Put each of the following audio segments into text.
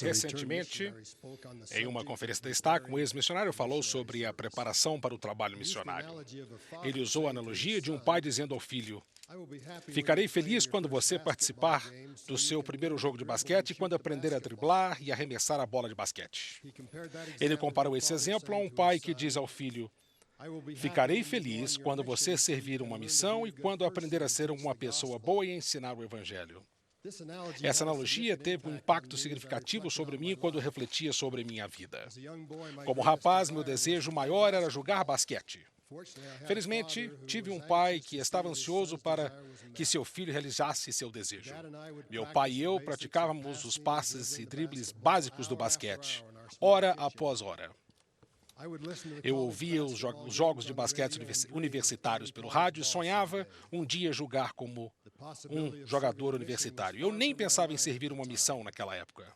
Recentemente, em uma conferência de Estado, um ex-missionário falou sobre a preparação para o trabalho missionário. Ele usou a analogia de um pai dizendo ao filho: "Ficarei feliz quando você participar do seu primeiro jogo de basquete e quando aprender a driblar e arremessar a bola de basquete." Ele comparou esse exemplo a um pai que diz ao filho: "Ficarei feliz quando você servir uma missão e quando aprender a ser uma pessoa boa e ensinar o Evangelho." Essa analogia teve um impacto significativo sobre mim quando refletia sobre minha vida. Como rapaz, meu desejo maior era jogar basquete. Felizmente, tive um pai que estava ansioso para que seu filho realizasse seu desejo. Meu pai e eu praticávamos os passes e dribles básicos do basquete, hora após hora. Eu ouvia os jogos de basquete universitários pelo rádio e sonhava um dia jogar como um jogador universitário. Eu nem pensava em servir uma missão naquela época.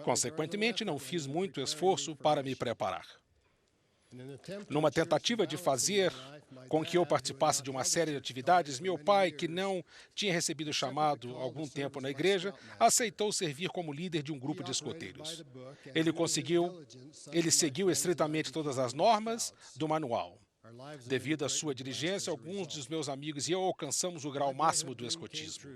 Consequentemente, não fiz muito esforço para me preparar. Numa tentativa de fazer com que eu participasse de uma série de atividades, meu pai, que não tinha recebido chamado há algum tempo na igreja, aceitou servir como líder de um grupo de escoteiros. Ele seguiu estritamente todas as normas do manual. Devido à sua diligência, alguns dos meus amigos e eu alcançamos o grau máximo do escotismo.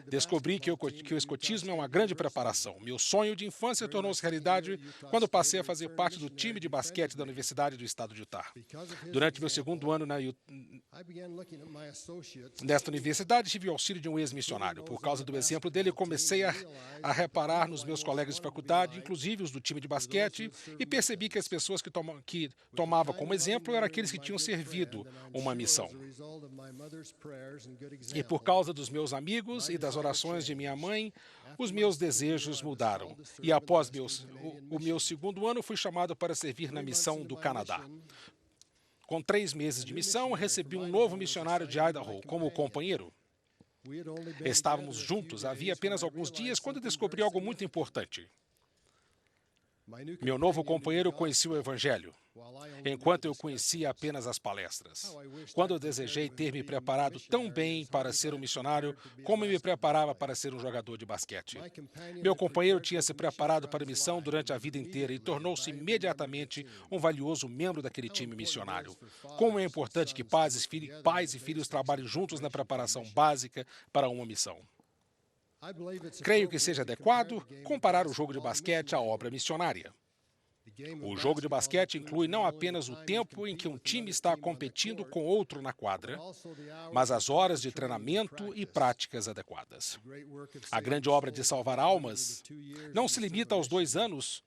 Descobri que o escotismo é uma grande preparação. Meu sonho de infância tornou-se realidade quando passei a fazer parte do time de basquete da Universidade do Estado de Utah. Durante meu segundo ano nesta universidade, tive o auxílio de um ex-missionário. Por causa do exemplo dele, comecei a reparar nos meus colegas de faculdade, inclusive os do time de basquete, e percebi que as pessoas que tomava como exemplo eram aqueles que tinham servido uma missão. E por causa dos meus amigos e das orações de minha mãe, os meus desejos mudaram. E após o meu segundo ano, fui chamado para servir na missão do Canadá. Com 3 meses de missão, recebi um novo missionário de Idaho como companheiro. Estávamos juntos havia apenas alguns dias quando descobri algo muito importante. Meu novo companheiro conhecia o Evangelho, enquanto eu conhecia apenas as palestras. Quando eu desejei ter me preparado tão bem para ser um missionário, como eu me preparava para ser um jogador de basquete. Meu companheiro tinha se preparado para a missão durante a vida inteira e tornou-se imediatamente um valioso membro daquele time missionário. Como é importante que pais e filhos trabalhem juntos na preparação básica para uma missão. Creio que seja adequado comparar o jogo de basquete à obra missionária. O jogo de basquete inclui não apenas o tempo em que um time está competindo com outro na quadra, mas as horas de treinamento e práticas adequadas. A grande obra de salvar almas não se limita aos 2 anos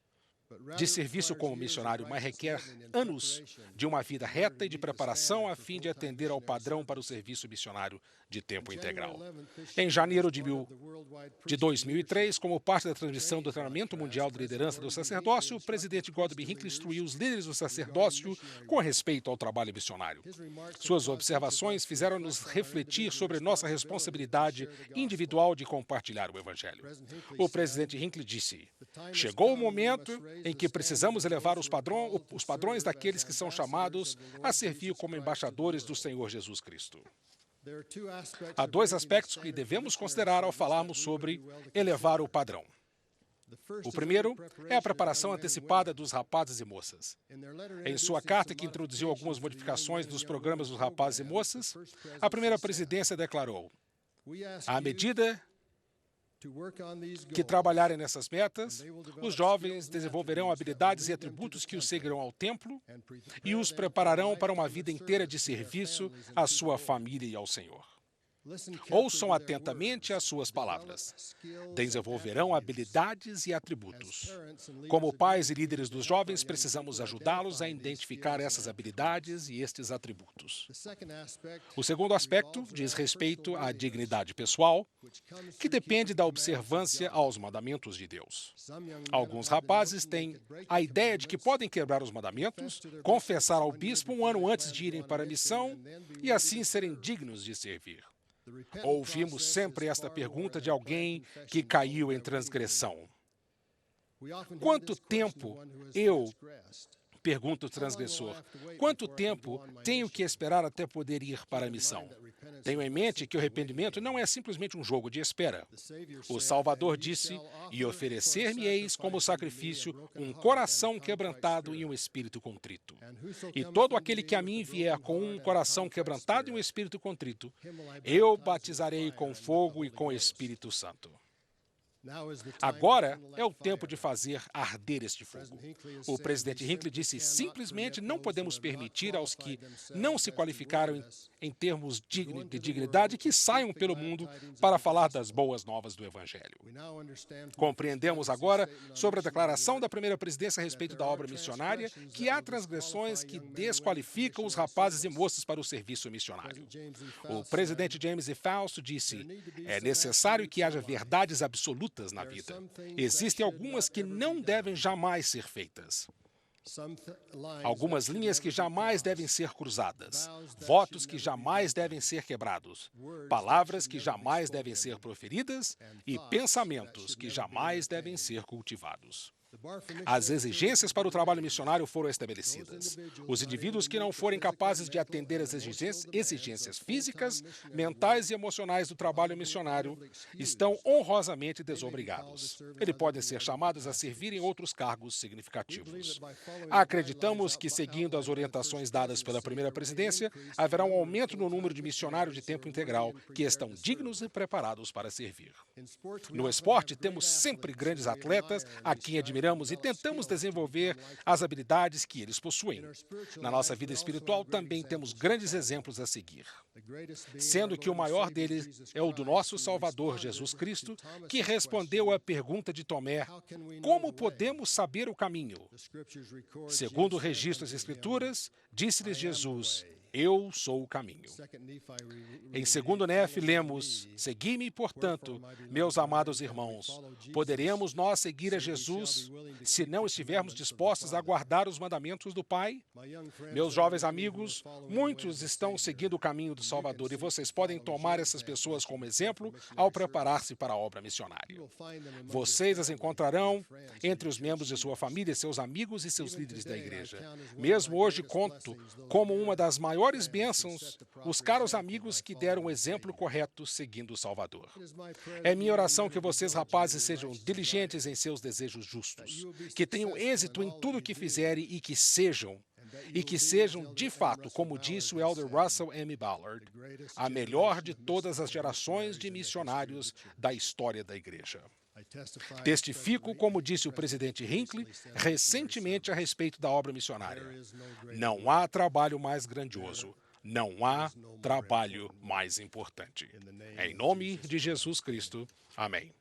de serviço como missionário, mas requer anos de uma vida reta e de preparação a fim de atender ao padrão para o serviço missionário de tempo integral. Em janeiro de 2003, como parte da transmissão do treinamento mundial de liderança do sacerdócio, o presidente Godby Hinckley instruiu os líderes do sacerdócio com respeito ao trabalho missionário. Suas observações fizeram-nos refletir sobre nossa responsabilidade individual de compartilhar o Evangelho. O presidente Hinckley disse: "Chegou o momento em que precisamos elevar os padrões daqueles que são chamados a servir como embaixadores do Senhor Jesus Cristo." Há 2 aspectos que devemos considerar ao falarmos sobre elevar o padrão. O primeiro é a preparação antecipada dos rapazes e moças. Em sua carta, que introduziu algumas modificações nos programas dos rapazes e moças, a primeira presidência declarou: "À medida que trabalharem nessas metas, os jovens desenvolverão habilidades e atributos que os seguirão ao templo e os prepararão para uma vida inteira de serviço à sua família e ao Senhor." Ouçam atentamente as suas palavras. Desenvolverão habilidades e atributos. Como pais e líderes dos jovens, precisamos ajudá-los a identificar essas habilidades e estes atributos. O segundo aspecto diz respeito à dignidade pessoal, que depende da observância aos mandamentos de Deus. Alguns rapazes têm a ideia de que podem quebrar os mandamentos, confessar ao bispo 1 ano antes de irem para a missão e assim serem dignos de servir. Ouvimos sempre esta pergunta de alguém que caiu em transgressão: "Quanto tempo eu Pergunta o transgressor: quanto tempo tenho que esperar até poder ir para a missão? Tenho em mente que o arrependimento não é simplesmente um jogo de espera. O Salvador disse: e oferecer-me-eis como sacrifício um coração quebrantado e um espírito contrito. E todo aquele que a mim vier com um coração quebrantado e um espírito contrito, eu batizarei com fogo e com Espírito Santo. Agora é o tempo de fazer arder este fogo. O presidente Hinckley disse: simplesmente não podemos permitir aos que não se qualificaram em termos de dignidade que saiam pelo mundo para falar das boas novas do Evangelho. Compreendemos agora, sobre a declaração da primeira presidência a respeito da obra missionária, que há transgressões que desqualificam os rapazes e moças para o serviço missionário. O presidente James E. Fausto disse: é necessário que haja verdades absolutas na vida. Existem algumas que não devem jamais ser feitas. Algumas linhas que jamais devem ser cruzadas, votos que jamais devem ser quebrados, palavras que jamais devem ser proferidas e pensamentos que jamais devem ser cultivados. As exigências para o trabalho missionário foram estabelecidas. Os indivíduos que não forem capazes de atender às exigências físicas, mentais e emocionais do trabalho missionário estão honrosamente desobrigados. Eles podem ser chamados a servir em outros cargos significativos. Acreditamos que, seguindo as orientações dadas pela primeira presidência, haverá um aumento no número de missionários de tempo integral que estão dignos e preparados para servir. No esporte, temos sempre grandes atletas a quem admiramos e tentamos desenvolver as habilidades que eles possuem. Na nossa vida espiritual também temos grandes exemplos a seguir, sendo que o maior deles é o do nosso Salvador Jesus Cristo, que respondeu à pergunta de Tomé: como podemos saber o caminho? Segundo o registro das Escrituras, disse-lhes Jesus: eu sou o caminho. Em 2 Nefe, lemos: segui-me, portanto, meus amados irmãos. Poderemos nós seguir a Jesus se não estivermos dispostos a guardar os mandamentos do Pai? Meus jovens amigos, muitos estão seguindo o caminho do Salvador e vocês podem tomar essas pessoas como exemplo ao preparar-se para a obra missionária. Vocês as encontrarão entre os membros de sua família, seus amigos e seus líderes da igreja. Mesmo hoje conto como uma das maiores bênçãos os caros amigos que deram o exemplo correto seguindo o Salvador. É minha oração que vocês, rapazes, sejam diligentes em seus desejos justos, que tenham êxito em tudo o que fizerem e que sejam, de fato, como disse o Elder Russell M. Ballard, a melhor de todas as gerações de missionários da história da igreja. Testifico, como disse o presidente Hinckley recentemente a respeito da obra missionária: não há trabalho mais grandioso, não há trabalho mais importante. Em nome de Jesus Cristo, amém.